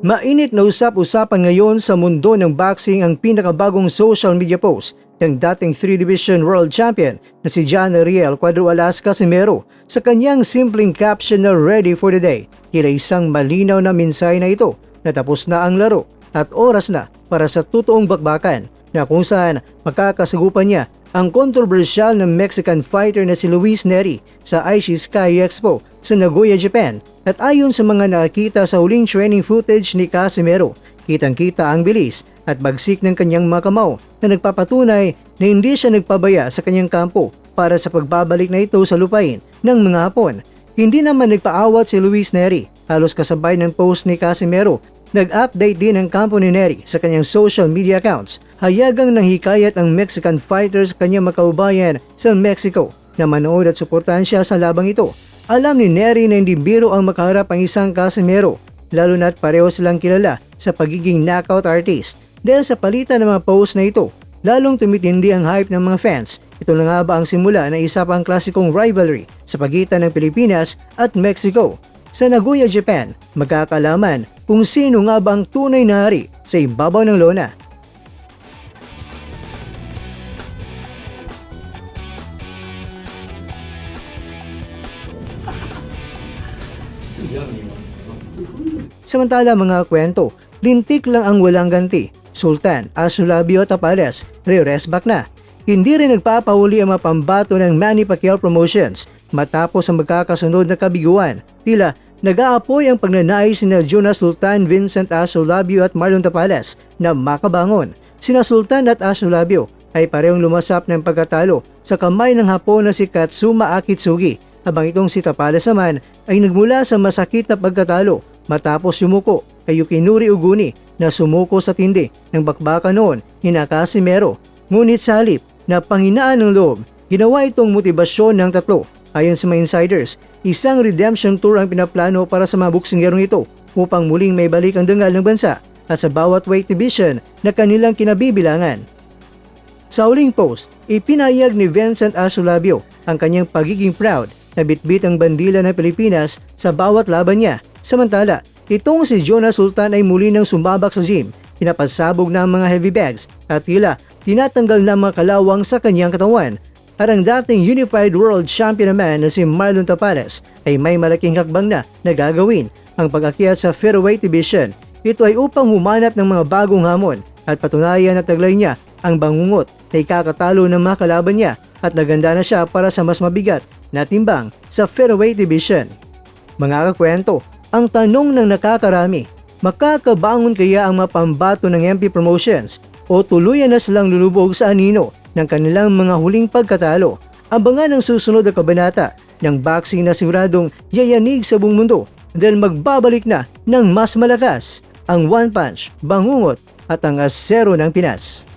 Mainit na usap-usapan ngayon sa mundo ng boxing ang pinakabagong social media post ng dating 3 Division World Champion na si John Ariel Cuadro-Alas Casimero sa kanyang simpleng caption na "Ready for the Day". Tila isang malinaw na mensahe na ito na tapos na ang laro at oras na para sa totoong bakbakan na kung saan makakasagupan niya ang kontrobersyal na Mexican fighter na si Luis Nery sa Aichi Sky Expo sa Nagoya, Japan. At ayon sa mga nakita sa huling training footage ni Casimero, kitang-kita ang bilis at bagsik ng kanyang mga kamao na nagpapatunay na hindi siya nagpabaya sa kanyang kampo para sa pagbabalik na ito sa lupain ng mga Hapon. Hindi naman nagpaawat si Luis Nery. Halos kasabay ng post ni Casimero, nag-update din ang kampo ni Nery sa kanyang social media accounts. Hayagang nanghikayat ang Mexican fighter sa kanyang makaubayan sa Mexico na manood at suportahan siya sa labang ito. Alam ni Nery na hindi biro ang makaharap ang isang Casimero, lalo na't pareho silang kilala sa pagiging knockout artist. Dahil sa palitan ng mga post na ito, lalong tumitindi ang hype ng mga fans. Ito na nga ba ang simula ng isa pang klasikong rivalry sa pagitan ng Pilipinas at Mexico? Sa Nagoya, Japan, magkakalaman kung sino nga ba ang tunay na hari sa ibabaw ng lona. Samantala mga kwento, lintik lang ang walang ganti. Sultan, Asolabio Tapales, re-resback na. Hindi rin nagpapahuli ang mapambato ng Manny Pacquiao Promotions matapos ang magkakasunod na kabiguan. Tila nag-aapoy ang pagnanais sina Jonas Sultan, Vincent Asolabio at Marlon Tapales na makabangon. Sina Sultan at Asolabio ay parehong lumasap ng pagkatalo sa kamay ng Hapon na si Katsuma Akitsugi, habang itong si Tapales naman ay nagmula sa masakit na pagkatalo matapos yumuko kay Yukinori Uguni na sumuko sa tindi ng bakbakan noon ni Casimero. Ngunit sa halip na panghinaan ng loob, ginawa itong motibasyon ng tatlo. Ayon sa mga insiders, isang redemption tour ang pinaplano para sa mga boksingerong ito upang muling may balik ang dangal ng bansa at sa bawat weight division na kanilang kinabibilangan. Sa huling post, ipinahayag ni Vincent Asolabio ang kanyang pagiging proud na bitbit ang bandila ng Pilipinas sa bawat laban niya. Samantala, itong si Jonas Sultan ay muli nang sumabak sa gym, pinapasabog na ang mga heavy bags at tila tinatanggal na mga kalawang sa kanyang katawan. At ang dating Unified World Champion naman na si Marlon Tapales ay may malaking hakbang na gagawin ang pag-akyat sa featherweight division. Ito ay upang humanap ng mga bagong hamon at patunayan na taglay niya ang bangungot na ikakatalo ng mga kalaban niya at naganda na siya para sa mas mabigat na timbang sa featherweight division. Mga kakwento, ang tanong ng nakakarami, makakabangon kaya ang mapambato ng MP Promotions o tuluyan na silang lulubog sa anino ng kanilang mga huling pagkatalo? Abangan ang susunod na kabanata ng boxing na siguradong yayanig sa buong mundo dahil magbabalik na ng mas malakas ang One Punch, Bangungot at ang Asero ng Pinas.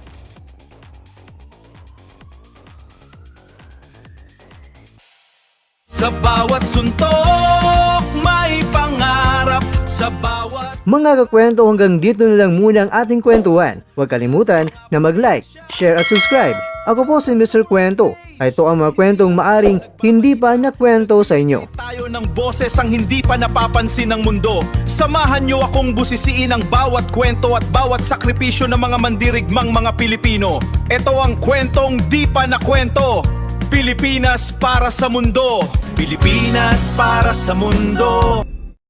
Sa bawat suntok, may pangarap. Sa bawat... Mga kakwento, hanggang dito na lang muna ang ating kwentuhan. Huwag kalimutan na mag-like, share at subscribe. Ako po si Mr. Kwento. Ito ang mga kwentong maaring hindi pa nakwento sa inyo. Tayo ng boses ang hindi pa napapansin ng mundo. Samahan niyo akong busisiin ang bawat kwento at bawat sakripisyo ng mga mandirigmang mga Pilipino. Ito ang kwentong di pa nakwento. Pilipinas para sa mundo. Pilipinas para sa mundo.